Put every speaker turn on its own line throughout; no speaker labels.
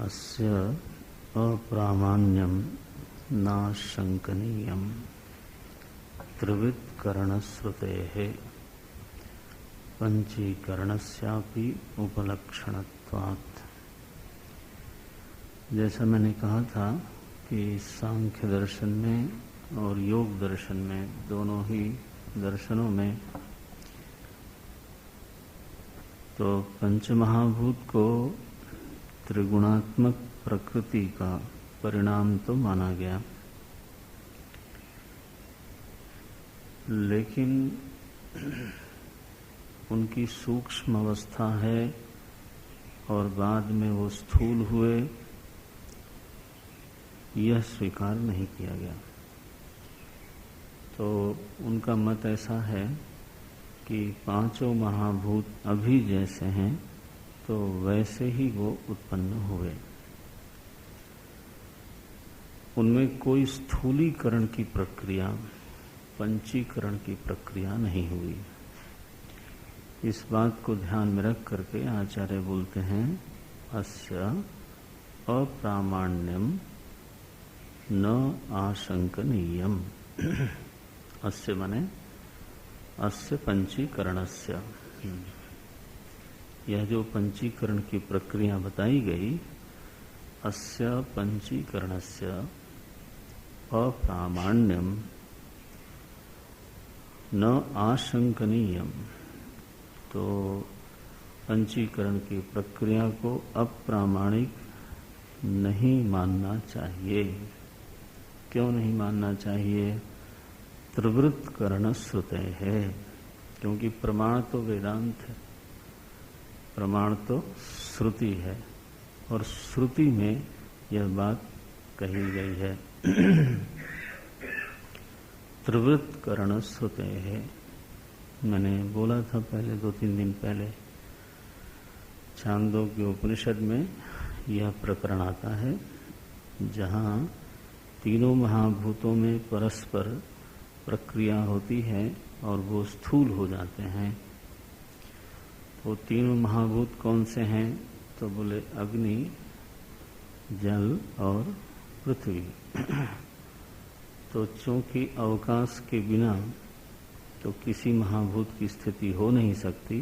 अस्य अप्रामाण्यं नाशंकनीयं त्रिविधकरणश्रुतेः पंचीकरणस्यापि उपलक्षणत्वात्। जैसा मैंने कहा था कि सांख्य दर्शन में और योग दर्शन में, दोनों ही दर्शनों में तो पंचमहाभूत को त्रिगुणात्मक प्रकृति का परिणाम तो माना गया, लेकिन उनकी सूक्ष्म अवस्था है और बाद में वो स्थूल हुए, यह स्वीकार नहीं किया गया। तो उनका मत ऐसा है कि पांचों महाभूत अभी जैसे हैं तो वैसे ही वो उत्पन्न हुए, उनमें कोई स्थूलीकरण की प्रक्रिया, पंचीकरण की प्रक्रिया नहीं हुई। इस बात को ध्यान में रख करके आचार्य बोलते हैं अस्य अप्रामाण्यम न आशंकनीयम। अस्य माने अस्य पंचीकरणस्य, यह जो पंचीकरण की प्रक्रिया बताई गई, अस्य पंचीकरणस्य अप्रामाण्यम न आशंकनीयम। तो पंचीकरण की प्रक्रिया को अप्रामाणिक नहीं मानना चाहिए। क्यों नहीं मानना चाहिए? त्रिवृत्करण श्रुते है, क्योंकि प्रमाण तो वेदांत है, प्रमाण तो श्रुति है और श्रुति में यह बात कही गई है। त्रिवृत्करण श्रुते है। मैंने बोला था पहले, 2-3 दिन पहले, छांदोग्य उपनिषद में यह प्रकरण आता है जहाँ तीनों महाभूतों में परस्पर प्रक्रिया होती है और वो स्थूल हो जाते हैं। तो तीनों महाभूत कौन से हैं? तो बोले अग्नि, जल और पृथ्वी। तो चूंकि अवकाश के बिना तो किसी महाभूत की स्थिति हो नहीं सकती,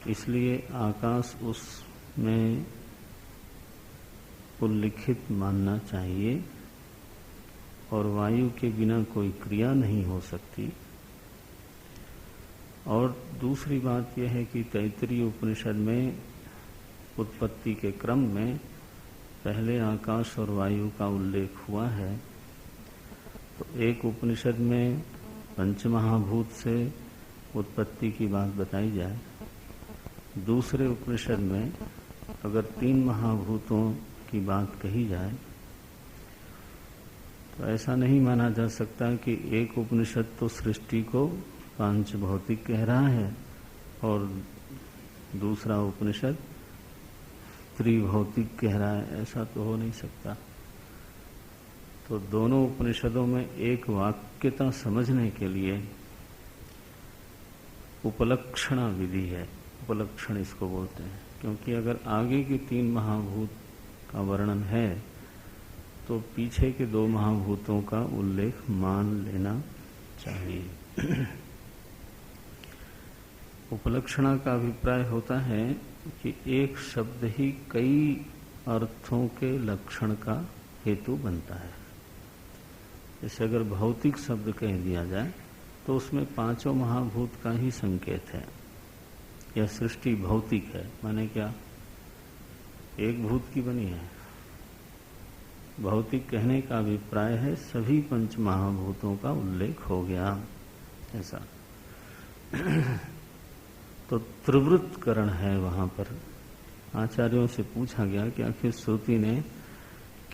इसलिए आकाश उसमें उल्लिखित मानना चाहिए और वायु के बिना कोई क्रिया नहीं हो सकती। और दूसरी बात यह है कि तैत्तिरीय उपनिषद में उत्पत्ति के क्रम में पहले आकाश और वायु का उल्लेख हुआ है। तो एक उपनिषद में पंचमहाभूत से उत्पत्ति की बात बताई जाए, दूसरे उपनिषद में अगर 3 महाभूतों की बात कही जाए तो ऐसा नहीं माना जा सकता कि एक उपनिषद तो सृष्टि को पांच भौतिक कह रहा है और दूसरा उपनिषद त्रिभौतिक कह रहा है। ऐसा तो हो नहीं सकता। तो दोनों उपनिषदों में एक वाक्यता समझने के लिए उपलक्षणा विधि है, उपलक्षण इसको बोलते हैं। क्योंकि अगर आगे के 3 महाभूत का वर्णन है तो पीछे के 2 महाभूतों का उल्लेख मान लेना चाहिए। उपलक्षणा का अभिप्राय होता है कि एक शब्द ही कई अर्थों के लक्षण का हेतु बनता है। जैसे अगर भौतिक शब्द कह दिया जाए तो उसमें पांचों महाभूत का ही संकेत है। यह सृष्टि भौतिक है, माने क्या? एक भूत की बनी है। भौतिक कहने का अभिप्राय है सभी पंच महाभूतों का उल्लेख हो गया, ऐसा। तो त्रिवृत्करण है वहां पर। आचार्यों से पूछा गया कि आखिर श्रुति ने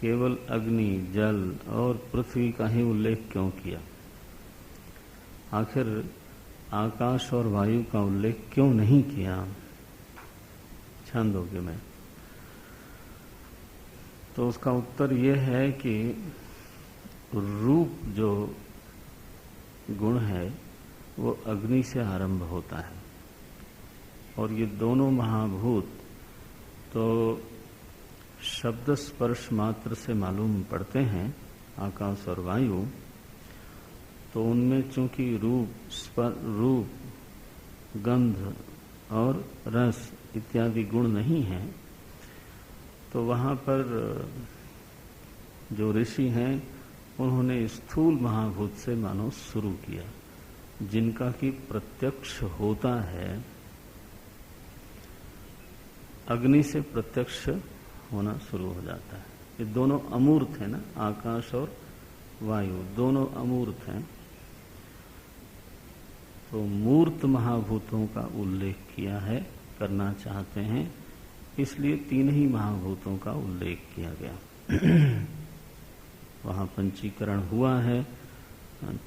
केवल अग्नि, जल और पृथ्वी का ही उल्लेख क्यों किया? आखिर आकाश और वायु का उल्लेख क्यों नहीं किया छांदोग्य में? तो उसका उत्तर यह है कि रूप जो गुण है वो अग्नि से आरंभ होता है और ये दोनों महाभूत तो शब्द स्पर्श मात्र से मालूम पड़ते हैं, आकाश और वायु, तो उनमें चूंकि रूप, गंध और रस इत्यादि गुण नहीं हैं, तो वहाँ पर जो ऋषि हैं उन्होंने स्थूल महाभूत से मानो शुरू किया, जिनका कि प्रत्यक्ष होता है, अग्नि से प्रत्यक्ष होना शुरू हो जाता है। ये दोनों अमूर्त हैं ना, आकाश और वायु दोनों अमूर्त हैं। तो मूर्त महाभूतों का उल्लेख किया है, करना चाहते हैं, इसलिए तीन ही महाभूतों का उल्लेख किया गया। वहाँ पंचीकरण हुआ है,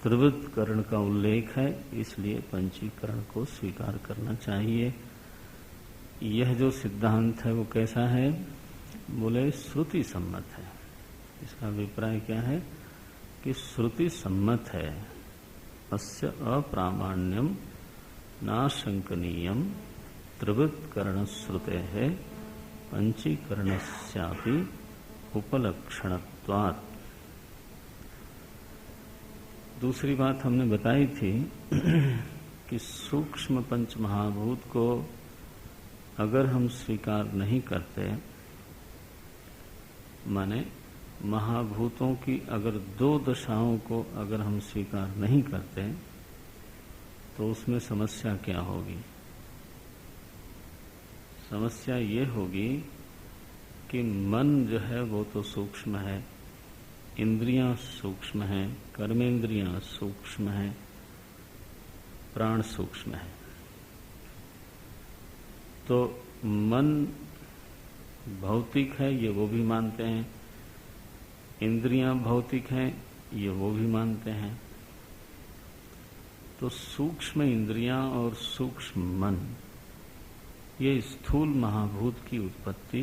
त्रिवृत करण का उल्लेख है, इसलिए पंचीकरण को स्वीकार करना चाहिए। यह जो सिद्धांत है वो कैसा है? बोले श्रुति सम्मत है। इसका अभिप्राय क्या है कि श्रुति सम्मत है। अस्य अप्रामाण्यम नाशंकनीयम त्रिवृत करण श्रुते है पंचीकरणस्यापि उपलक्षणत्वात्। दूसरी बात हमने बताई थी कि सूक्ष्म पंच महाभूत को अगर हम स्वीकार नहीं करते, माने महाभूतों की अगर दो दशाओं को अगर हम स्वीकार नहीं करते, तो उसमें समस्या क्या होगी? समस्या ये होगी कि मन जो है वो तो सूक्ष्म है, इंद्रियां सूक्ष्म हैं, कर्मेंद्रियां सूक्ष्म हैं, प्राण सूक्ष्म है। तो मन भौतिक है, ये वो भी मानते हैं, इंद्रियां भौतिक हैं, ये वो भी मानते हैं। तो सूक्ष्म इंद्रियां और सूक्ष्म मन, ये स्थूल महाभूत की उत्पत्ति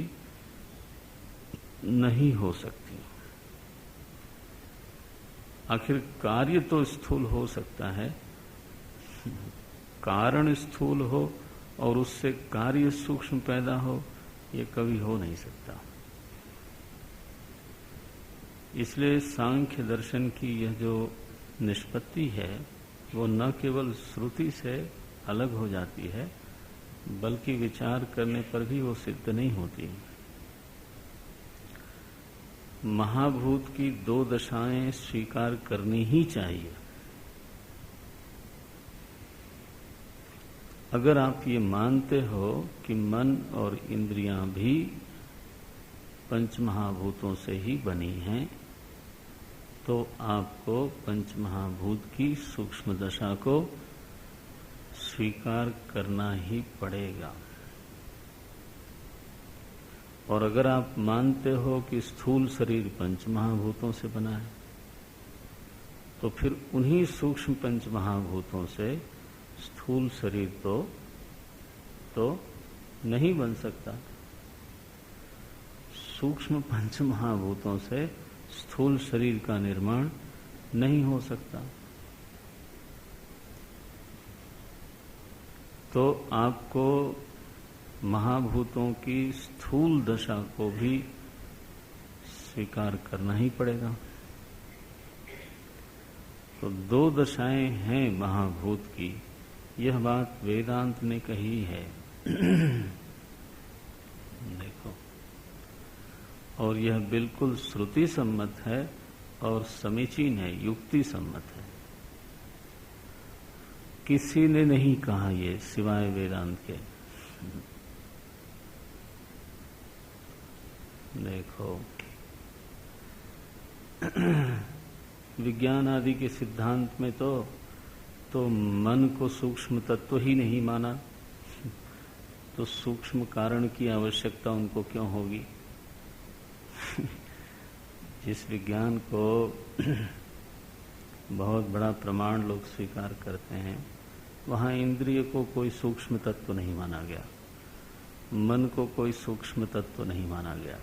नहीं हो सकती। आखिर कार्य तो स्थूल हो सकता है, कारण स्थूल हो और उससे कार्य सूक्ष्म पैदा हो, ये कभी हो नहीं सकता। इसलिए सांख्य दर्शन की यह जो निष्पत्ति है वो न केवल श्रुति से अलग हो जाती है, बल्कि विचार करने पर भी वो सिद्ध नहीं होती। महाभूत की दो दशाएं स्वीकार करनी ही चाहिए। अगर आप ये मानते हो कि मन और इंद्रियां भी पंच महाभूतों से ही बनी हैं, तो आपको पंच महाभूत की सूक्ष्म दशा को स्वीकार करना ही पड़ेगा। और अगर आप मानते हो कि स्थूल शरीर पंच महाभूतों से बना है, तो फिर उन्हीं सूक्ष्म पंच महाभूतों से स्थूल शरीर तो नहीं बन सकता। सूक्ष्म पंच महाभूतों से स्थूल शरीर का निर्माण नहीं हो सकता। तो आपको महाभूतों की स्थूल दशा को भी स्वीकार करना ही पड़ेगा। तो दो दशाएं हैं महाभूत की, यह बात वेदांत ने कही है। देखो, और यह बिल्कुल श्रुति सम्मत है और समीचीन है, युक्ति सम्मत है। किसी ने नहीं कहा ये सिवाय वेदांत के। देखो, विज्ञान आदि के सिद्धांत में तो मन को सूक्ष्म तत्व ही नहीं माना, तो सूक्ष्म कारण की आवश्यकता उनको क्यों होगी? जिस विज्ञान को बहुत बड़ा प्रमाण लोग स्वीकार करते हैं, वहां इंद्रिय को कोई सूक्ष्म तत्व नहीं माना गया, मन को कोई सूक्ष्म तत्व नहीं माना गया,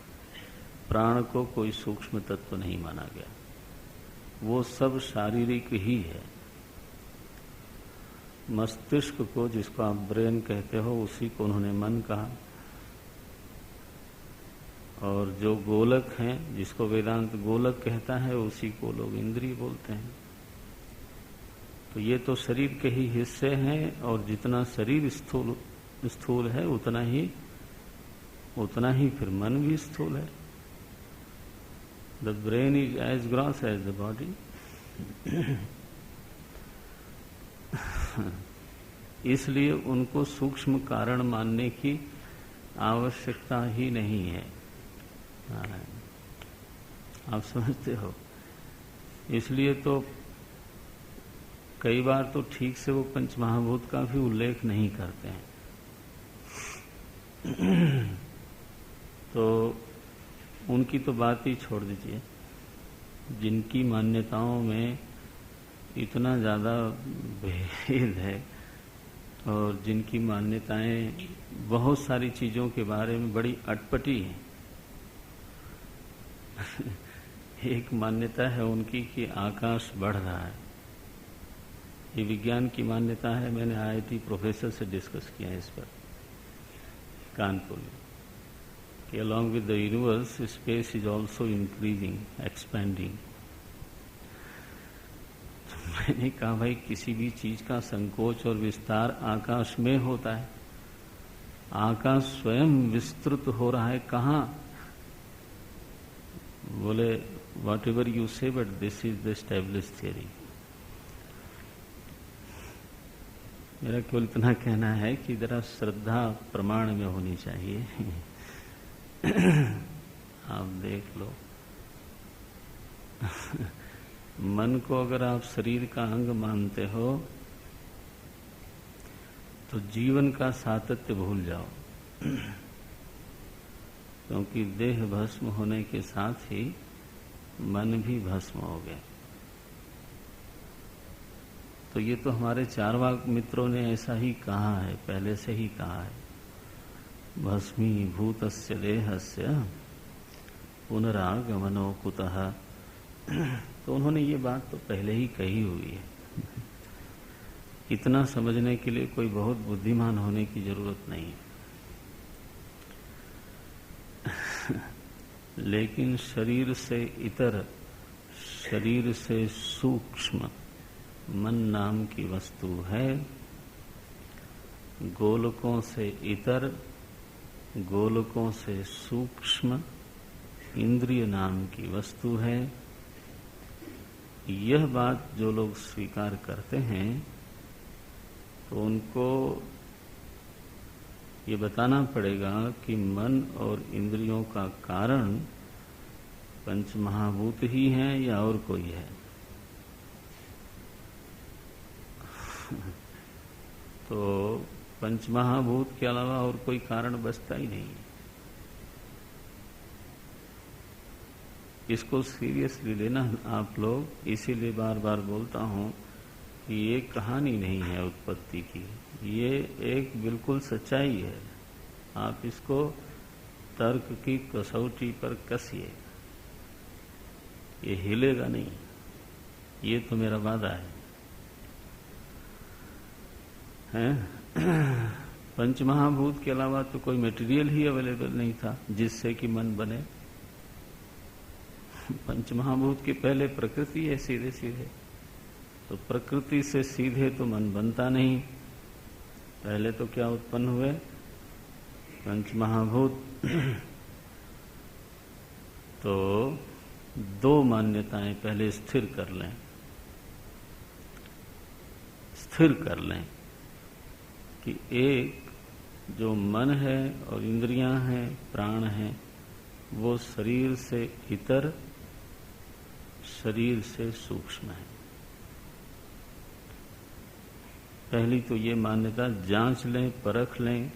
प्राण को कोई सूक्ष्म तत्व नहीं माना गया। वो सब शारीरिक ही है। मस्तिष्क को, जिसको आप ब्रेन कहते हो, उसी को उन्होंने मन कहा। और जो गोलक हैं, जिसको वेदांत गोलक कहता है, उसी को लोग इंद्रिय बोलते हैं। तो ये तो शरीर के ही हिस्से हैं, और जितना शरीर स्थूल है उतना ही फिर मन भी स्थूल है। The brain is as gross as the body. इसलिए उनको सूक्ष्म कारण मानने की आवश्यकता ही नहीं है। आप समझते हो? इसलिए तो कई बार तो ठीक से वो पंचमहाभूत का भी उल्लेख नहीं करते हैं। तो उनकी तो बात ही छोड़ दीजिए। जिनकी मान्यताओं में इतना ज़्यादा भेद है और जिनकी मान्यताएं बहुत सारी चीज़ों के बारे में बड़ी अटपटी हैं। एक मान्यता है उनकी कि आकाश बढ़ रहा है। ये विज्ञान की मान्यता है। मैंने आईआईटी प्रोफेसर से डिस्कस किया है इस पर कानपुर में, कि along with the universe space is also increasing, expanding. तो मैंने कहा भाई, किसी भी चीज का संकोच और विस्तार आकाश में होता है। आकाश स्वयं विस्तृत हो रहा है कहाँ? बोले वॉट एवर यू से, but this is the establish theory. मेरा केवल इतना कहना है कि जरा श्रद्धा प्रमाण में होनी चाहिए। आप देख लो, मन को अगर आप शरीर का अंग मानते हो तो जीवन का सातत्य भूल जाओ, क्योंकि देह भस्म होने के साथ ही मन भी भस्म हो गया। तो ये तो हमारे चारवाक मित्रों ने ऐसा ही कहा है, पहले से ही कहा है। भस्मी भूतस्य देहस्य पुनरागमनो कुतः। तो उन्होंने ये बात तो पहले ही कही हुई है। इतना समझने के लिए कोई बहुत बुद्धिमान होने की जरूरत नहीं है। लेकिन शरीर से इतर, शरीर से सूक्ष्म मन नाम की वस्तु है। गोलकों से इतर, गोलकों से सूक्ष्म इंद्रिय नाम की वस्तु है। यह बात जो लोग स्वीकार करते हैं तो उनको ये बताना पड़ेगा कि मन और इंद्रियों का कारण पंचमहाभूत ही हैं या और कोई है। तो पंचमहाभूत के अलावा और कोई कारण बचता ही नहीं है। इसको सीरियसली लेना आप लोग। इसीलिए बार बार बोलता हूं कि ये कहानी नहीं है उत्पत्ति की, ये एक बिल्कुल सच्चाई है। आप इसको तर्क की कसौटी पर कसिए, ये हिलेगा नहीं। ये तो मेरा वादा है। पंचमहाभूत के अलावा तो कोई मटेरियल ही अवेलेबल नहीं था जिससे कि मन बने। पंचमहाभूत के पहले प्रकृति है सीधे सीधे, तो प्रकृति से सीधे तो मन बनता नहीं। पहले तो क्या उत्पन्न हुए? पंचमहाभूत। तो दो मान्यताएं पहले स्थिर कर लें कि एक जो मन है और इंद्रियां हैं, प्राण हैं, वो शरीर से इतर, शरीर से सूक्ष्म है। पहली तो ये मान्यता जांच लें, परख लें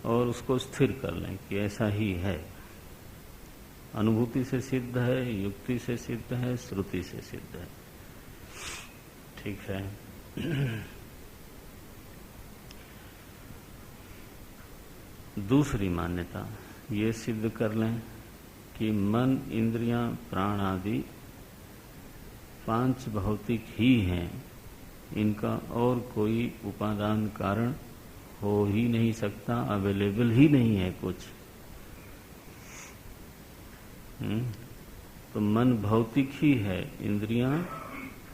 और उसको स्थिर कर लें कि ऐसा ही है। अनुभूति से सिद्ध है, युक्ति से सिद्ध है, श्रुति से सिद्ध है। ठीक है। दूसरी मान्यता ये सिद्ध कर लें कि मन, इंद्रियां, प्राण आदि पांच भौतिक ही हैं, इनका और कोई उपादान कारण हो ही नहीं सकता, अवेलेबल ही नहीं है कुछ। तो मन भौतिक ही है,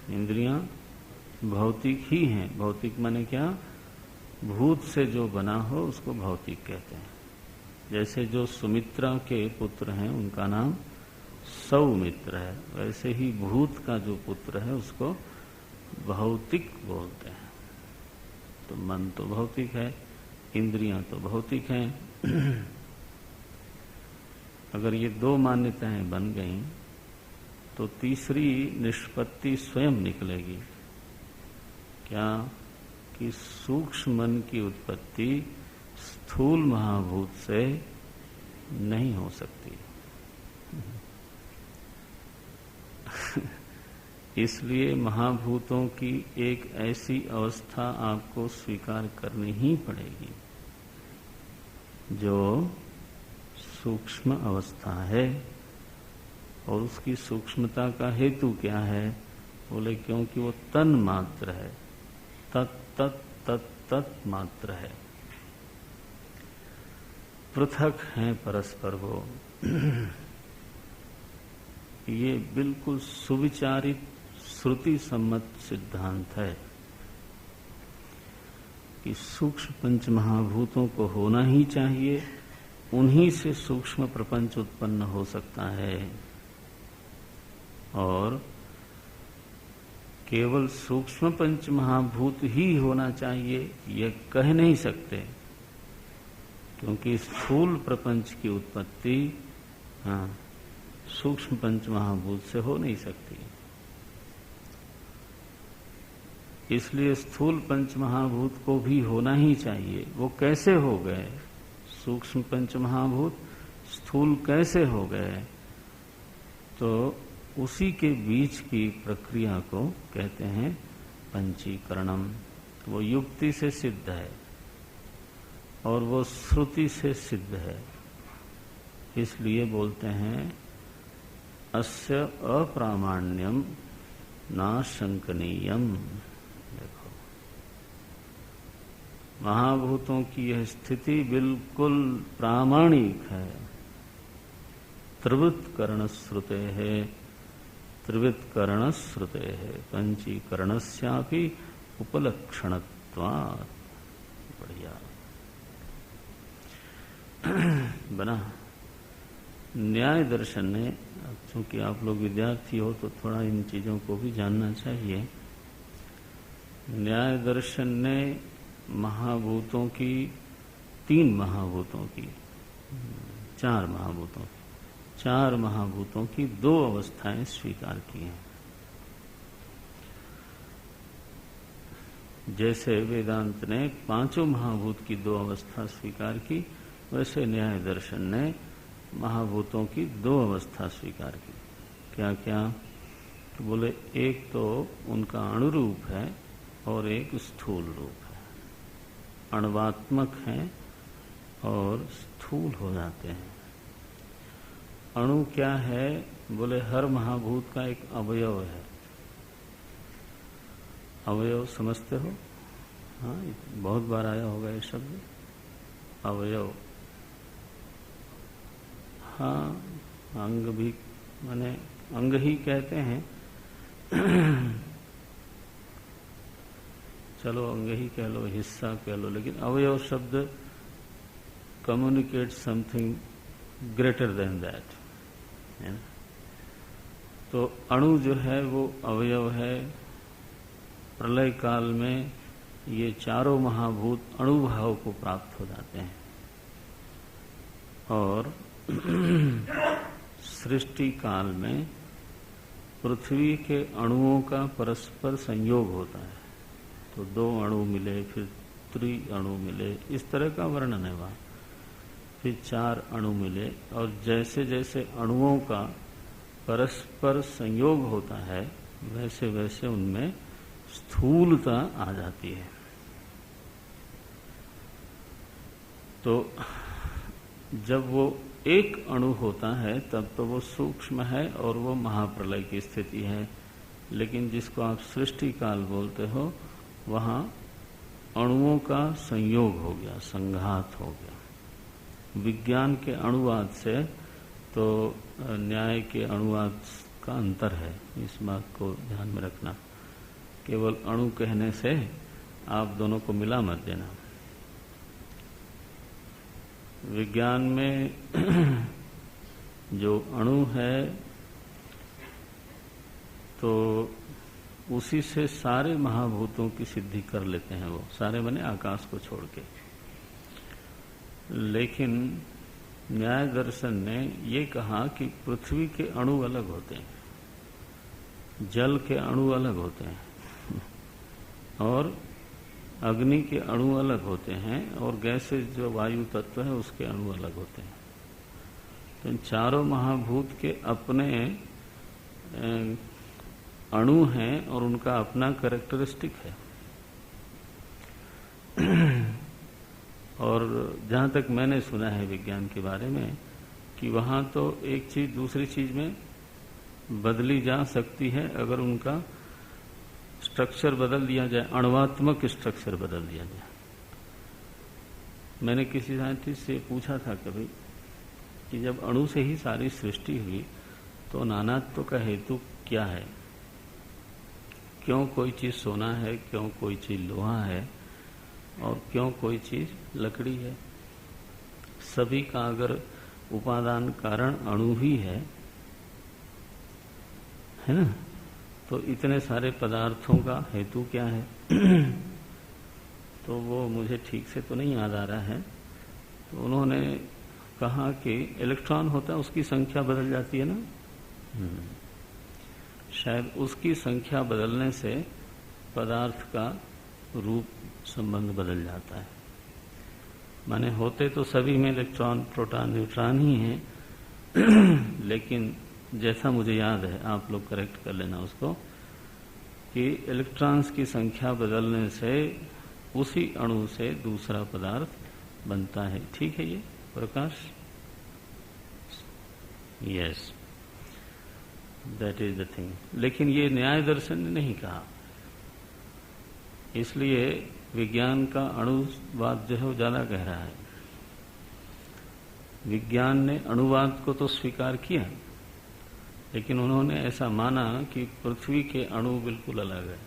इंद्रियां भौतिक ही हैं। भौतिक माने क्या? भूत से जो बना हो उसको भौतिक कहते हैं। जैसे जो सुमित्रा के पुत्र हैं उनका नाम सौमित्र है, वैसे ही भूत का जो पुत्र है उसको भौतिक बोलते हैं। तो मन तो भौतिक है, इंद्रियां तो भौतिक हैं। अगर ये दो मान्यताएं बन गईं तो तीसरी निष्पत्ति स्वयं निकलेगी। क्या? कि सूक्ष्म मन की उत्पत्ति स्थूल महाभूत से नहीं हो सकती। इसलिए महाभूतों की एक ऐसी अवस्था आपको स्वीकार करनी ही पड़ेगी जो सूक्ष्म अवस्था है। और उसकी सूक्ष्मता का हेतु क्या है? बोले क्योंकि वो तन मात्र है, तत् मात्र है, पृथक हैं परस्पर वो। ये बिल्कुल सुविचारित श्रुति सम्मत सिद्धांत है कि सूक्ष्म पंच महाभूतों को होना ही चाहिए, उन्हीं से सूक्ष्म प्रपंच उत्पन्न हो सकता है। और केवल सूक्ष्म पंच महाभूत ही होना चाहिए ये कह नहीं सकते, क्योंकि स्थूल प्रपंच की उत्पत्ति सूक्ष्म पंच महाभूत से हो नहीं सकती। इसलिए स्थूल पंच महाभूत को भी होना ही चाहिए। वो कैसे हो गए? सूक्ष्म पंच महाभूत स्थूल कैसे हो गए? तो उसी के बीच की प्रक्रिया को कहते हैं पंचीकरणम। वो युक्ति से सिद्ध है और वो श्रुति से सिद्ध है। इसलिए बोलते हैं अस्य अप्रामाण्यम नाशंकनीयम। देखो, महाभूतों की यह स्थिति बिल्कुल प्रामाणिक है। त्रिवृत्करण श्रुते है, त्रिवृत्करण श्रुते है, पंचीकरणस्यापि उपलक्षणत्वात्। बढ़िया बना। न्याय दर्शन ने, चूंकि आप लोग विद्यार्थी हो तो थोड़ा इन चीजों को भी जानना चाहिए। न्याय दर्शन ने महाभूतों की, तीन महाभूतों की, चार महाभूतों की दो अवस्थाएं स्वीकार की हैं। जैसे वेदांत ने पांचों महाभूत की दो अवस्था स्वीकार की, वैसे न्याय दर्शन ने महाभूतों की दो अवस्था स्वीकार की। क्या क्या? तो बोले एक तो उनका अणुरूप है और एक स्थूल रूप है। अण्वात्मक हैं और स्थूल हो जाते हैं। अणु क्या है? बोले हर महाभूत का एक अवयव है। अवयव समझते हो? हाँ, बहुत बार आया होगा ये शब्द, अवयव। हाँ, अंग भी माने अंग ही कहते हैं। चलो अंग ही कह लो, हिस्सा कह लो, लेकिन अवयव शब्द communicate something greater than that, है ना? तो अणु जो है वो अवयव है। प्रलय काल में ये चारों महाभूत अणुभाव को प्राप्त हो जाते हैं और सृष्टि काल में पृथ्वी के अणुओं का परस्पर संयोग होता है। तो दो अणु मिले, फिर त्रि अणु मिले, इस तरह का वर्णन है वहां। फिर चार अणु मिले और जैसे जैसे अणुओं का परस्पर संयोग होता है वैसे वैसे उनमें स्थूलता आ जाती है। तो जब वो एक अणु होता है तब तो वो सूक्ष्म है और वो महाप्रलय की स्थिति है। लेकिन जिसको आप सृष्टि काल बोलते हो वहां अणुओं का संयोग हो गया, संघात हो गया। विज्ञान के अणुवाद से तो न्याय के अणुवाद का अंतर है, इस बात को ध्यान में रखना। केवल अणु कहने से आप दोनों को मिला मत देना। विज्ञान में जो अणु है तो उसी से सारे महाभूतों की सिद्धि कर लेते हैं, वो सारे बने आकाश को छोड़ के। लेकिन न्याय दर्शन ने ये कहा कि पृथ्वी के अणु अलग होते हैं, जल के अणु अलग होते हैं और अग्नि के अणु अलग होते हैं और गैसेज जो वायु तत्व है उसके अणु अलग होते हैं। तो इन चारों महाभूत के अपने अणु हैं और उनका अपना कैरेक्टरिस्टिक है। और जहां तक मैंने सुना है विज्ञान के बारे में कि वहां तो एक चीज दूसरी चीज में बदली जा सकती है अगर उनका स्ट्रक्चर बदल दिया जाए, अणुवात्मक स्ट्रक्चर बदल दिया जाए। मैंने किसी साइंटिस्ट से पूछा था कभी कि जब अणु से ही सारी सृष्टि हुई तो नानात्व का हेतु क्या है? क्यों कोई चीज सोना है, क्यों कोई चीज लोहा है और क्यों कोई चीज लकड़ी है? सभी का अगर उपादान कारण अणु ही है ना, तो इतने सारे पदार्थों का हेतु क्या है? तो वो मुझे ठीक से तो नहीं याद आ रहा है। तो उन्होंने कहा कि इलेक्ट्रॉन होता है उसकी संख्या बदल जाती है ना, शायद उसकी संख्या बदलने से पदार्थ का रूप संबंध बदल जाता है। माने होते तो सभी में इलेक्ट्रॉन प्रोटॉन न्यूट्रॉन ही हैं लेकिन जैसा मुझे याद है, आप लोग करेक्ट कर लेना उसको, कि इलेक्ट्रॉन्स की संख्या बदलने से उसी अणु से दूसरा पदार्थ बनता है। ठीक है ये प्रकाश? Yes, that is the thing. लेकिन ये न्याय दर्शन ने नहीं कहा, इसलिए विज्ञान का अणुवाद जो है वो ज्यादा गहरा है। विज्ञान ने अणुवाद को तो स्वीकार किया, लेकिन उन्होंने ऐसा माना कि पृथ्वी के अणु बिल्कुल अलग है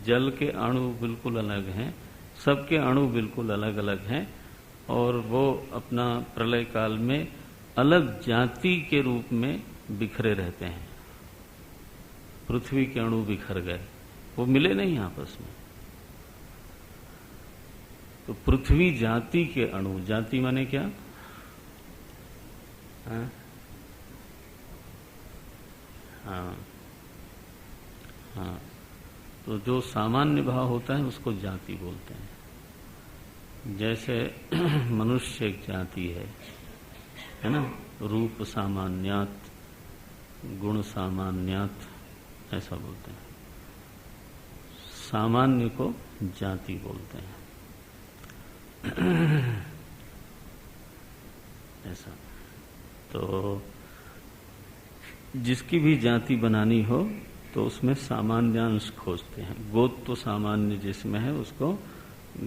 जल के अणु बिल्कुल अलग हैं, सबके अणु बिल्कुल अलग अलग हैं और वो अपना प्रलय काल में अलग जाति के रूप में बिखरे रहते हैं। पृथ्वी के अणु बिखर गए, वो मिले नहीं आपस में। तो पृथ्वी जाति के अणु, जाति माने क्या? हाँ, तो जो सामान्य भाव होता है उसको जाति बोलते हैं। जैसे मनुष्य एक जाति है ना, रूप सामान्यात, गुण सामान्यात, ऐसा बोलते हैं। सामान्य को जाति बोलते हैं ऐसा। तो जिसकी भी जाति बनानी हो तो उसमें सामान्यांश खोजते हैं। गोद तो सामान्य जिसमें है उसको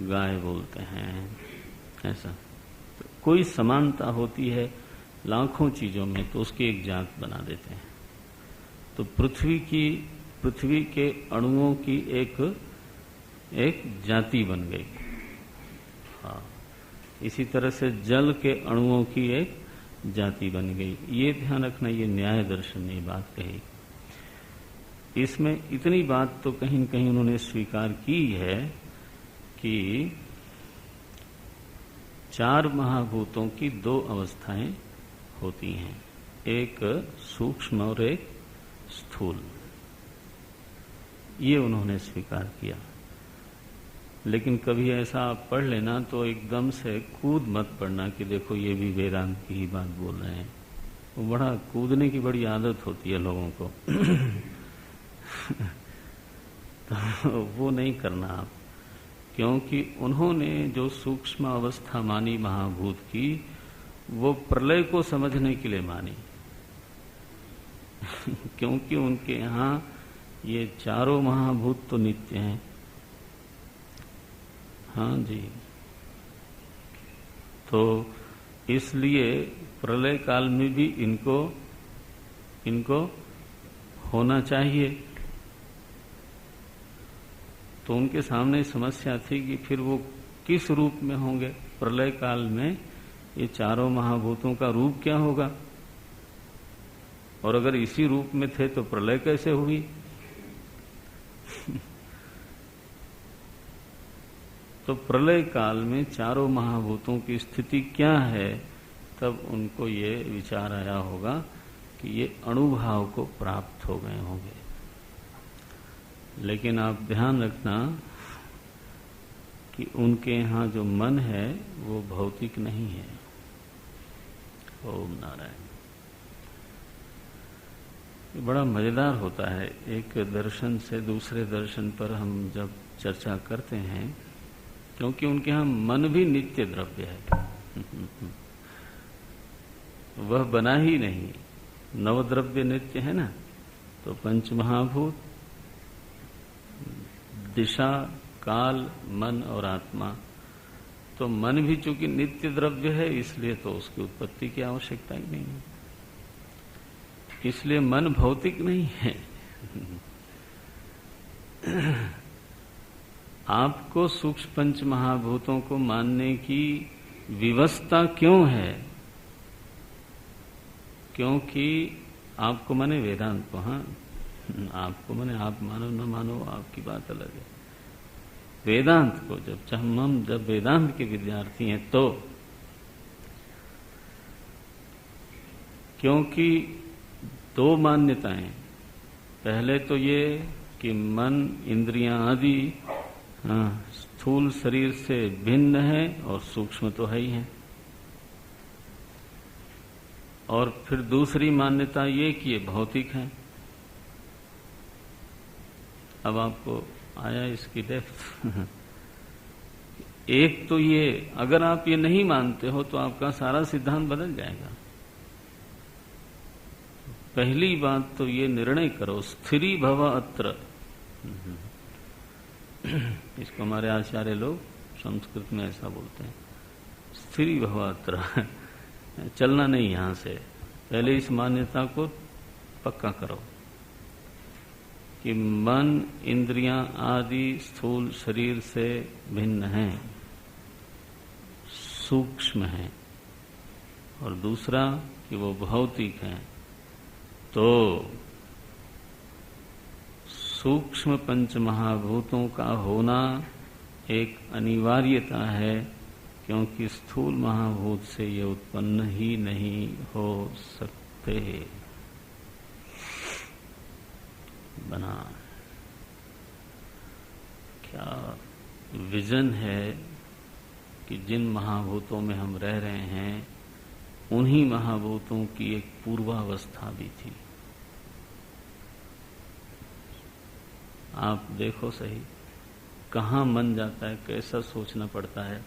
गाय बोलते हैं, ऐसा। तो कोई समानता होती है लाखों चीजों में तो उसकी एक जात बना देते हैं। तो पृथ्वी के अणुओं की एक जाति बन गई। हाँ, इसी तरह से जल के अणुओं की एक जाति बन गई। ये ध्यान रखना, ये न्याय दर्शन ने बात कही। इसमें इतनी बात तो कहीं न कहीं उन्होंने स्वीकार की है कि चार महाभूतों की दो अवस्थाएं होती हैं, एक सूक्ष्म और एक स्थूल। ये उन्होंने स्वीकार किया। लेकिन कभी ऐसा आप पढ़ लेना तो एकदम से कूद मत पड़ना कि देखो ये भी वेदांत की ही बात बोल रहे हैं। वो बड़ा कूदने की बड़ी आदत होती है लोगों को तो वो नहीं करना आप, क्योंकि उन्होंने जो सूक्ष्म अवस्था मानी महाभूत की, वो प्रलय को समझने के लिए मानी क्योंकि उनके यहाँ ये चारों महाभूत तो नित्य हैं। हाँ जी, तो इसलिए प्रलय काल में भी इनको होना चाहिए। तो उनके सामने समस्या थी कि फिर वो किस रूप में होंगे। प्रलय काल में ये चारों महाभूतों का रूप क्या होगा, और अगर इसी रूप में थे तो प्रलय कैसे हुई। तो प्रलय काल में चारों महाभूतों की स्थिति क्या है, तब उनको ये विचार आया होगा कि ये अणुभाव को प्राप्त हो गए होंगे। लेकिन आप ध्यान रखना कि उनके यहाँ जो मन है वो भौतिक नहीं है। ओम नारायण। ये बड़ा मजेदार होता है, एक दर्शन से दूसरे दर्शन पर हम जब चर्चा करते हैं, क्योंकि उनके यहाँ मन भी नित्य द्रव्य है। वह बना ही नहीं, नवद्रव्य नित्य है ना। तो पंच महाभूत, दिशा, काल, मन और आत्मा, तो मन भी चूंकि नित्य द्रव्य है इसलिए तो उसकी उत्पत्ति की आवश्यकता ही नहीं है। इसलिए मन भौतिक नहीं है। आपको सूक्ष्म पंच महाभूतों को मानने की विवशता क्यों है? क्योंकि आपको माने वेदांत को, हाँ, आपको माने आप मानो न मानो आपकी बात अलग है। वेदांत को जब वेदांत के विद्यार्थी हैं तो, क्योंकि दो मान्यताएं, पहले तो ये कि मन, इंद्रियां आदि स्थूल शरीर से भिन्न है और सूक्ष्म तो है ही है। और फिर दूसरी मान्यता ये कि ये भौतिक है। अब आपको आया इसकी डेप्थ। एक तो ये, अगर आप ये नहीं मानते हो तो आपका सारा सिद्धांत बदल जाएगा। पहली बात तो ये निर्णय करो, स्थिरी भव अत्र। इसको हमारे आचार्य लोग संस्कृत में ऐसा बोलते हैं, स्थिरी भव अत्र। चलना नहीं यहां से, पहले इस मान्यता को पक्का करो कि मन, इंद्रियां आदि स्थूल शरीर से भिन्न हैं, सूक्ष्म हैं, और दूसरा कि वो भौतिक हैं। तो सूक्ष्म पंच महाभूतों का होना एक अनिवार्यता है, क्योंकि स्थूल महाभूत से ये उत्पन्न ही नहीं हो सकते। बना क्या विजन है कि जिन महाभूतों में हम रह रहे हैं उन्हीं महाभूतों की एक पूर्वावस्था भी थी। आप देखो सही, कहाँ मन जाता है, कैसा सोचना पड़ता है।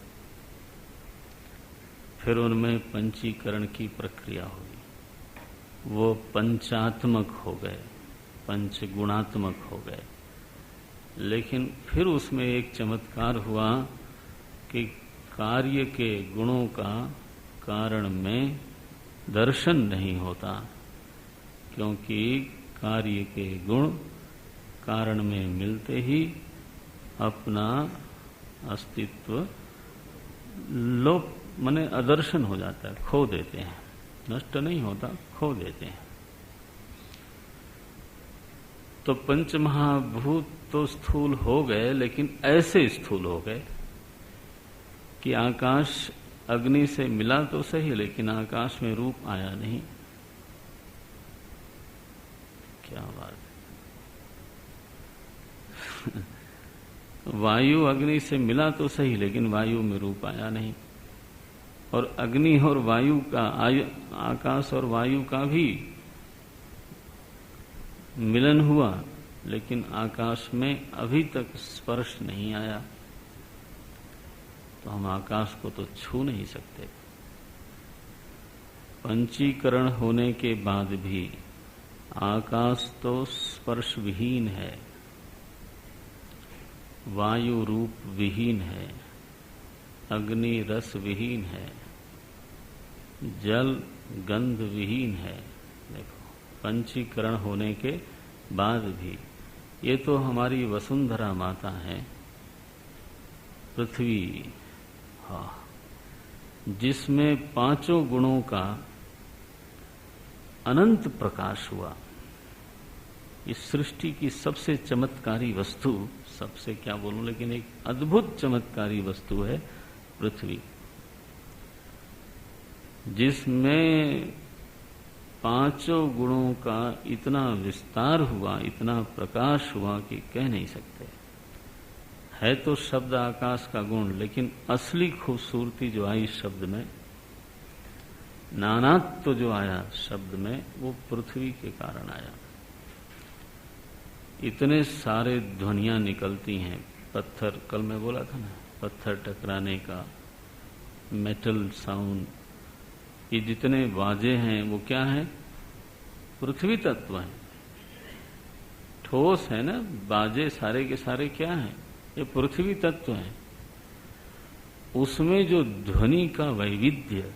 फिर उनमें पंचीकरण की प्रक्रिया हुई, वो पंचात्मक हो गए, पंच गुणात्मक हो गए। लेकिन फिर उसमें एक चमत्कार हुआ कि कार्य के गुणों का कारण में दर्शन नहीं होता, क्योंकि कार्य के गुण कारण में मिलते ही अपना अस्तित्व लोप माने अदर्शन हो जाता है, खो देते हैं। नष्ट नहीं होता, खो देते हैं। तो पंच महाभूत तो स्थूल हो गए, लेकिन ऐसे स्थूल हो गए कि आकाश अग्नि से मिला तो सही, लेकिन आकाश में रूप आया नहीं। क्या बात है। वायु अग्नि से मिला तो सही, लेकिन वायु में रूप आया नहीं। और अग्नि और वायु का, आकाश और वायु का भी मिलन हुआ, लेकिन आकाश में अभी तक स्पर्श नहीं आया। तो हम आकाश को तो छू नहीं सकते। पंचीकरण होने के बाद भी आकाश तो स्पर्श विहीन है, वायु रूप विहीन है, अग्नि रस विहीन है, जल गंध विहीन है। देखो, पंचीकरण होने के बाद भी ये तो हमारी वसुंधरा माता है, पृथ्वी, हाँ, जिसमें पांचों गुणों का अनंत प्रकाश हुआ। इस सृष्टि की सबसे चमत्कारी वस्तु, सबसे क्या बोलूं, लेकिन एक अद्भुत चमत्कारी वस्तु है पृथ्वी, जिसमें पांचों गुणों का इतना विस्तार हुआ, इतना प्रकाश हुआ कि कह नहीं सकते। है तो शब्द आकाश का गुण, लेकिन असली खूबसूरती जो आई शब्द में, नानात्व तो जो आया शब्द में, वो पृथ्वी के कारण आया। इतने सारे ध्वनियां निकलती हैं, पत्थर, कल मैं बोला था ना, पत्थर टकराने का, मेटल साउंड, ये जितने बाजे हैं वो क्या है? पृथ्वी तत्व है, ठोस है ना। बाजे सारे के सारे क्या हैं? ये पृथ्वी तत्व है। उसमें जो ध्वनि का वैविध्य,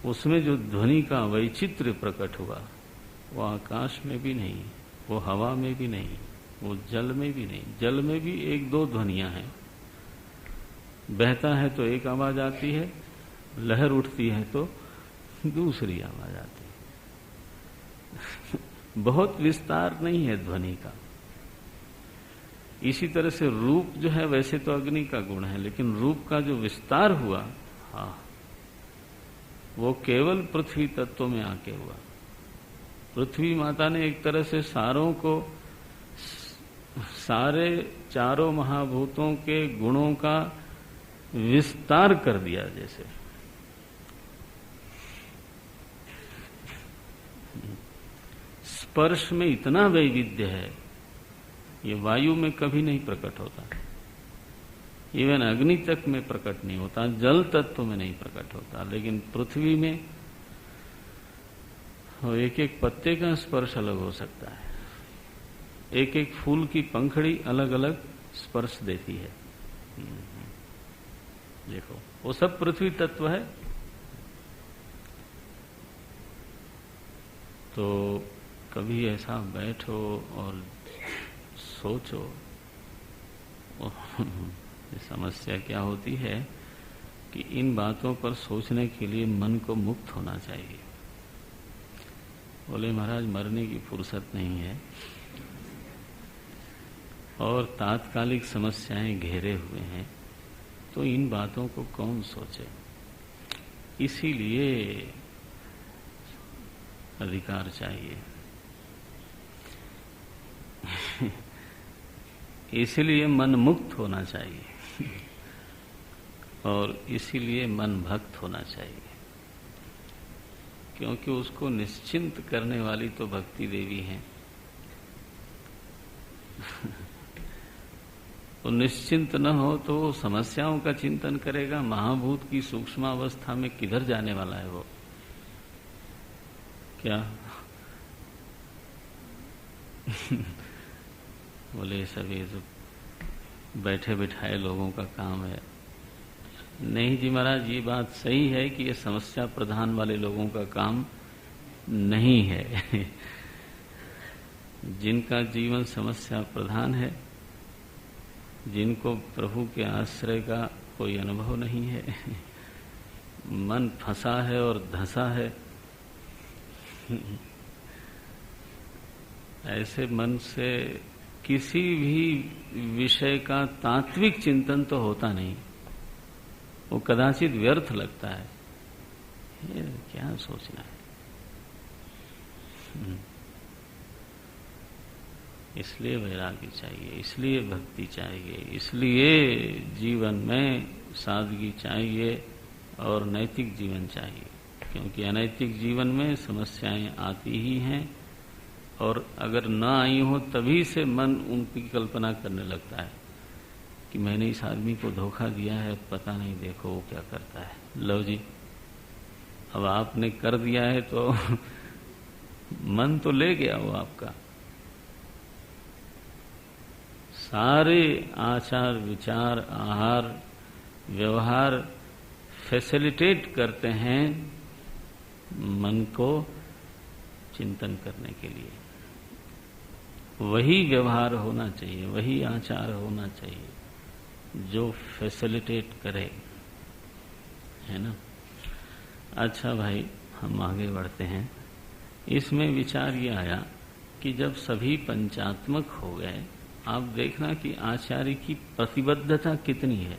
उसमें जो ध्वनि का वैचित्र्य प्रकट हुआ, वो आकाश में भी नहीं, वो हवा में भी नहीं, वो जल में भी नहीं। जल में भी एक दो ध्वनियां हैं, बहता है तो एक आवाज आती है, लहर उठती है तो दूसरी आवाज आती है। बहुत विस्तार नहीं है ध्वनि का। इसी तरह से रूप जो है, वैसे तो अग्नि का गुण है, लेकिन रूप का जो विस्तार हुआ, हाँ, वो केवल पृथ्वी तत्व में आके हुआ। पृथ्वी माता ने एक तरह से सारों को, सारे चारों महाभूतों के गुणों का विस्तार कर दिया। जैसे स्पर्श में इतना वैविध्य है, ये वायु में कभी नहीं प्रकट होता, इवन अग्नि तक में प्रकट नहीं होता, जल तत्व में नहीं प्रकट होता, लेकिन पृथ्वी में एक एक पत्ते का स्पर्श अलग हो सकता है, एक एक फूल की पंखड़ी अलग अलग स्पर्श देती है। देखो, वो सब पृथ्वी तत्व है। तो कभी ऐसा बैठो और सोचो। समस्या क्या होती है कि इन बातों पर सोचने के लिए मन को मुक्त होना चाहिए। बोले महाराज मरने की फुर्सत नहीं है और तात्कालिक समस्याएं घेरे हुए हैं, तो इन बातों को कौन सोचे। इसीलिए अधिकार चाहिए। इसीलिए मन मुक्त होना चाहिए और इसीलिए मन भक्त होना चाहिए, क्योंकि उसको निश्चिंत करने वाली तो भक्ति देवी है। तो निश्चिंत न हो तो वो समस्याओं का चिंतन करेगा। महाभूत की सूक्ष्मावस्था में किधर जाने वाला है वो? क्या बोले सभी तो बैठे बिठाए लोगों का काम है। नहीं जी महाराज, ये बात सही है कि ये समस्या प्रधान वाले लोगों का काम नहीं है। जिनका जीवन समस्या प्रधान है, जिनको प्रभु के आश्रय का कोई अनुभव नहीं है, मन फंसा है और धंसा है, ऐसे मन से किसी भी विषय का तात्विक चिंतन तो होता नहीं, वो कदाचित व्यर्थ लगता है। ये क्या सोचना है। इसलिए वैराग्य चाहिए, इसलिए भक्ति चाहिए, इसलिए जीवन में सादगी चाहिए और नैतिक जीवन चाहिए, क्योंकि अनैतिक जीवन में समस्याएं आती ही हैं और अगर न आई हो तभी से मन उनकी कल्पना करने लगता है कि मैंने इस आदमी को धोखा दिया है, पता नहीं देखो वो क्या करता है। लो जी, अब आपने कर दिया है तो मन तो ले गया वो आपका। सारे आचार विचार आहार व्यवहार फैसिलिटेट करते हैं मन को चिंतन करने के लिए। वही व्यवहार होना चाहिए, वही आचार होना चाहिए जो फैसिलिटेट करे, है ना। अच्छा भाई, हम आगे बढ़ते हैं। इसमें विचार ये आया कि जब सभी पंचात्मक हो गए, आप देखना कि आचार्य की प्रतिबद्धता कितनी है,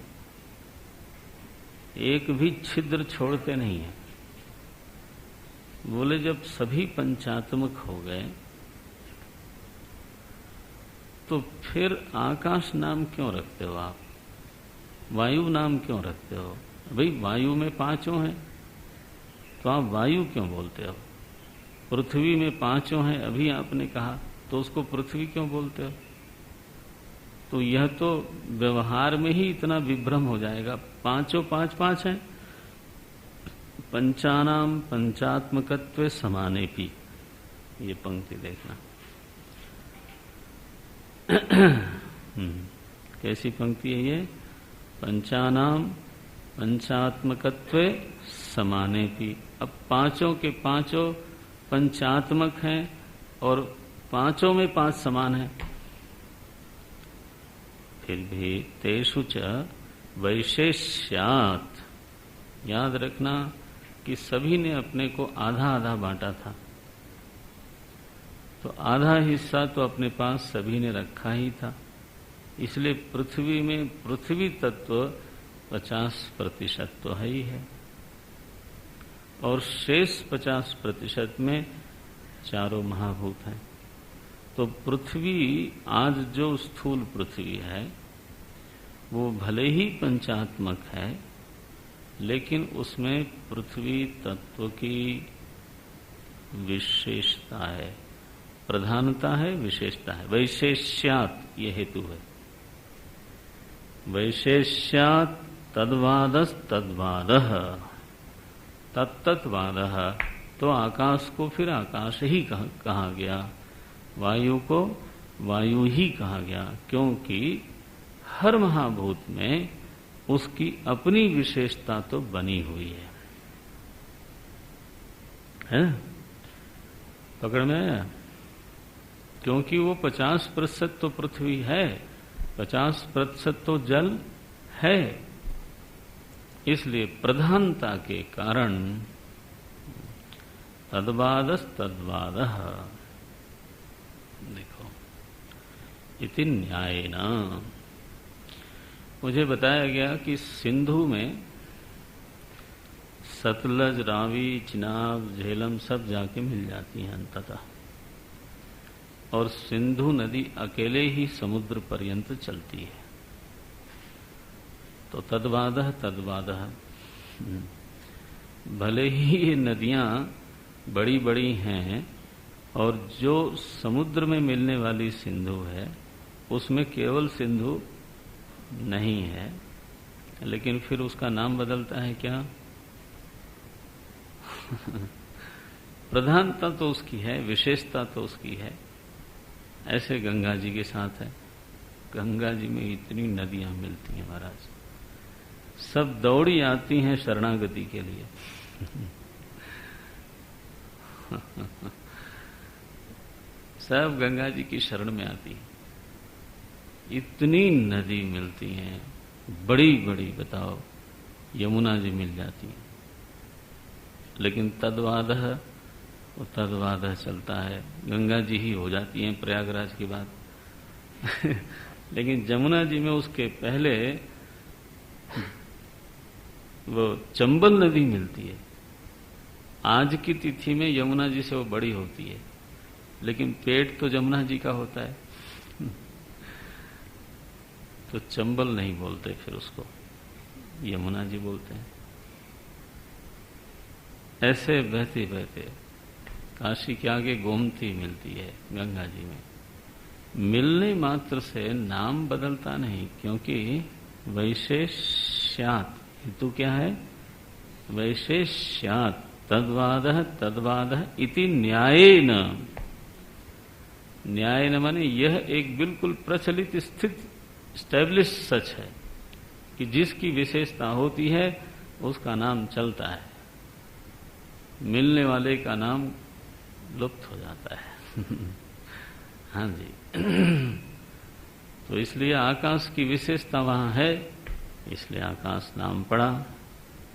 एक भी छिद्र छोड़ते नहीं है। बोले जब सभी पंचात्मक हो गए तो फिर आकाश नाम क्यों रखते हो आप, वायु नाम क्यों रखते हो? भाई वायु में पांचों हैं तो आप वायु क्यों बोलते हो? पृथ्वी में पांचों हैं अभी आपने कहा, तो उसको पृथ्वी क्यों बोलते हो? तो यह तो व्यवहार में ही इतना विभ्रम हो जाएगा। पांचों पांच पांच हैं, पंचानाम पंचात्मकत्वे समानेपि। ये पंक्ति देखना कैसी पंक्ति है ये? पंचानाम पंचात्मकत्वे समानेपि। अब पांचों के पांचों पंचात्मक हैं और पांचों में पांच समान हैं, फिर भी तेषु च वैशेष्यात्। याद रखना कि सभी ने अपने को आधा आधा बांटा था, तो आधा हिस्सा तो अपने पास सभी ने रखा ही था। इसलिए पृथ्वी में पृथ्वी तत्व 50% तो है ही है, और शेष 50% में चारों महाभूत हैं। तो पृथ्वी, आज जो स्थूल पृथ्वी है वो भले ही पंचात्मक है, लेकिन उसमें पृथ्वी तत्व की विशेषता है, प्रधानता है, विशेषता है। वैशेष्यात् ये हेतु है। वैशेष्यात् तद्वादस् तद्वादः तत्तत्वादः। तो आकाश को फिर आकाश ही कहा गया, वायु को वायु ही कहा गया, क्योंकि हर महाभूत में उसकी अपनी विशेषता तो बनी हुई है? पकड़ में आया? क्योंकि वो 50% तो पृथ्वी है, 50% तो जल है, इसलिए प्रधानता के कारण तद्वादस् तद्वादः। देखो, इति न्यायेन। मुझे बताया गया कि सिंधु में सतलज, रावी, चिनाब, झेलम सब जाके मिल जाती हैं अंततः, और सिंधु नदी अकेले ही समुद्र पर्यंत चलती है। तो तद्वादः तद्वादः, भले ही ये नदियां बड़ी बड़ी हैं और जो समुद्र में मिलने वाली सिंधु है उसमें केवल सिंधु नहीं है, लेकिन फिर उसका नाम बदलता है क्या? प्रधानता तो उसकी है, विशेषता तो उसकी है। ऐसे गंगा जी के साथ है। गंगा जी में इतनी नदियां मिलती हैं महाराज, सब दौड़ी आती हैं शरणागति के लिए। सब गंगा जी की शरण में आती है। इतनी नदी मिलती हैं, बड़ी बड़ी, बताओ, यमुना जी मिल जाती है। लेकिन तद्वादः, वो तद्वादः चलता है, गंगा जी ही हो जाती हैं प्रयागराज की बात। लेकिन जमुना जी में उसके पहले वो चंबल नदी मिलती है। आज की तिथि में यमुना जी से वो बड़ी होती है, लेकिन पेट तो जमुना जी का होता है, तो चंबल नहीं बोलते, फिर उसको यमुना जी बोलते हैं। ऐसे बहते बहते काशी के आगे गोमती मिलती है गंगा जी में। मिलने मात्र से नाम बदलता नहीं, क्योंकि वैशेष्यात्, हेतु क्या है? वैशेष्यात् तद्वादः तद्वादः इति न्यायेन। न्यायेन माने यह एक बिल्कुल प्रचलित स्थित, स्टैब्लिश सच है कि जिसकी विशेषता होती है उसका नाम चलता है, मिलने वाले का नाम लुप्त हो जाता है। हाँ जी। तो इसलिए आकाश की विशेषता वहां है, इसलिए आकाश नाम पड़ा।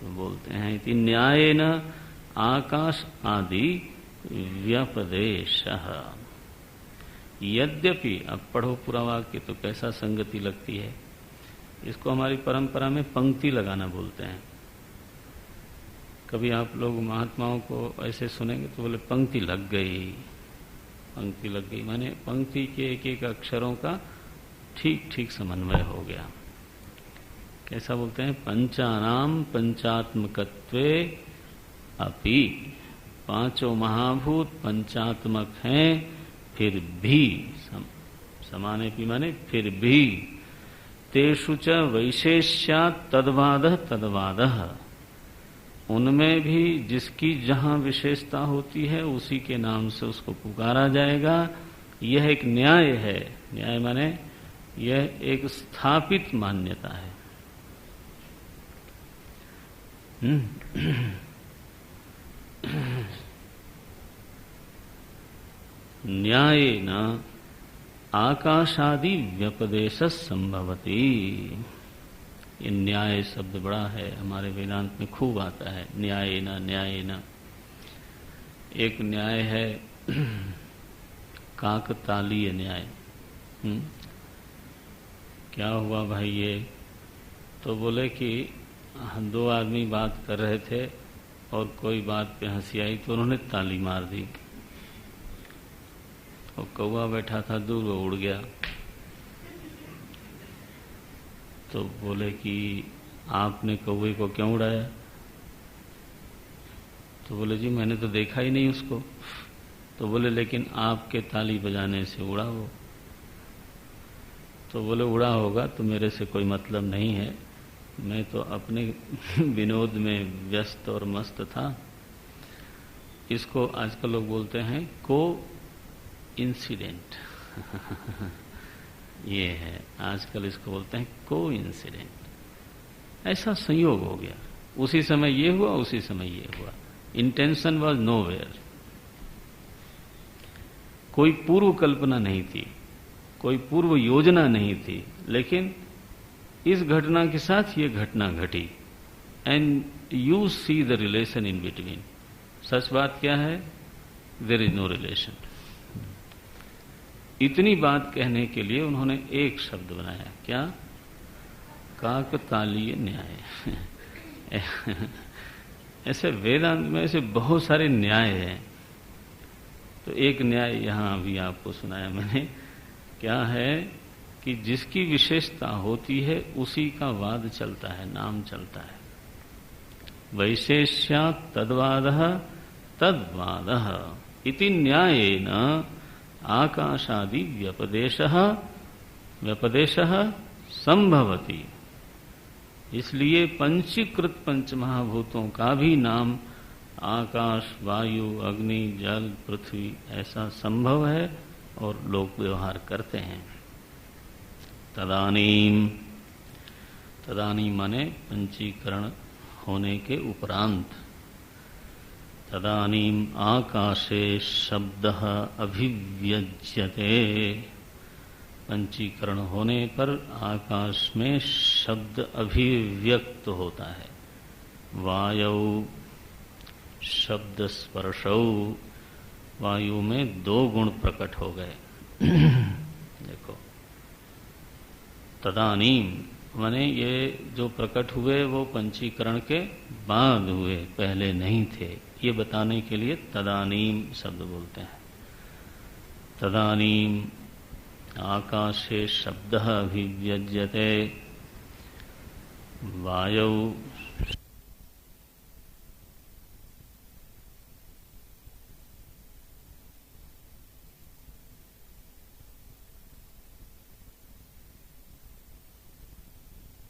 तो बोलते हैं इति न्यायेन आकाश आदि व्यपदेश। यद्यपि, अब पढ़ो पूरा वाक्य तो कैसा संगति लगती है। इसको हमारी परंपरा में पंक्ति लगाना बोलते हैं। कभी आप लोग महात्माओं को ऐसे सुनेंगे तो बोले पंक्ति लग गई, पंक्ति लग गई, माने पंक्ति के एक एक अक्षरों का ठीक ठीक समन्वय हो गया। कैसा बोलते हैं? पंचानाम पंचात्मकत्वे अपि, पांचों महाभूत पंचात्मक हैं, फिर भी, समाने भी माने फिर भी, तेषु च वैशेष्यात् तद्वादः तद्वादः, उनमें भी जिसकी जहां विशेषता होती है उसी के नाम से उसको पुकारा जाएगा। यह एक न्याय है। न्याय माने यह एक स्थापित मान्यता है। न्यायेन आकाशादि व्यपदेश संभवति। ये न्याय शब्द बड़ा है, हमारे वेदांत में खूब आता है। न्यायेन, न्यायेन। एक न्याय है काकतालीय न्याय। क्या हुआ भाई ये? तो बोले कि दो आदमी बात कर रहे थे और कोई बात पे हंसी आई तो उन्होंने ताली मार दी, और कौवा बैठा था दूर, वो उड़ गया। तो बोले कि आपने कौवे को क्यों उड़ाया? तो बोले जी मैंने तो देखा ही नहीं उसको। तो बोले लेकिन आपके ताली बजाने से उड़ा वो। तो बोले उड़ा होगा तो मेरे से कोई मतलब नहीं है, मैं तो अपने विनोद में व्यस्त और मस्त था। इसको आजकल लोग बोलते हैं को इंसिडेंट। ये है, आजकल इसको बोलते हैं को इंसिडेंट। ऐसा संयोग हो गया, उसी समय ये हुआ, उसी समय ये हुआ। Intention was nowhere. कोई पूर्व कल्पना नहीं थी, कोई पूर्व योजना नहीं थी, लेकिन इस घटना के साथ ये घटना घटी। And you see the relation in between. सच बात क्या है? There is no relation. इतनी बात कहने के लिए उन्होंने एक शब्द बनाया, क्या? काकतालीय न्याय। ऐसे वेदांत में ऐसे बहुत सारे न्याय हैं। तो एक न्याय यहां अभी आपको सुनाया मैंने। क्या है कि जिसकी विशेषता होती है उसी का वाद चलता है, नाम चलता है। वैशेष्यात् तद्वादः तद्वादः इति न्यायेन आकाशादि व्यपदेशः संभवति। इसलिए पंचीकृत पंचमहाभूतों का भी नाम आकाश, वायु, अग्नि, जल, पृथ्वी ऐसा संभव है और लोग व्यवहार करते हैं। तदानीम, तदानीम माने पंचीकरण होने के उपरांत। तदानीम आकाशे शब्दः अभिव्यज्यते। पंचीकरण होने पर आकाश में शब्द अभिव्यक्त होता है। वायौ शब्द स्पर्शौ, वायु में दो गुण प्रकट हो गए। देखो, तदानीम माने ये जो प्रकट हुए वो पंचीकरण के बाद हुए, पहले नहीं थे। ये बताने के लिए तदानीम शब्द बोलते हैं। तदानीम आकाशे शब्दः अभिव्यज्यते, वायौ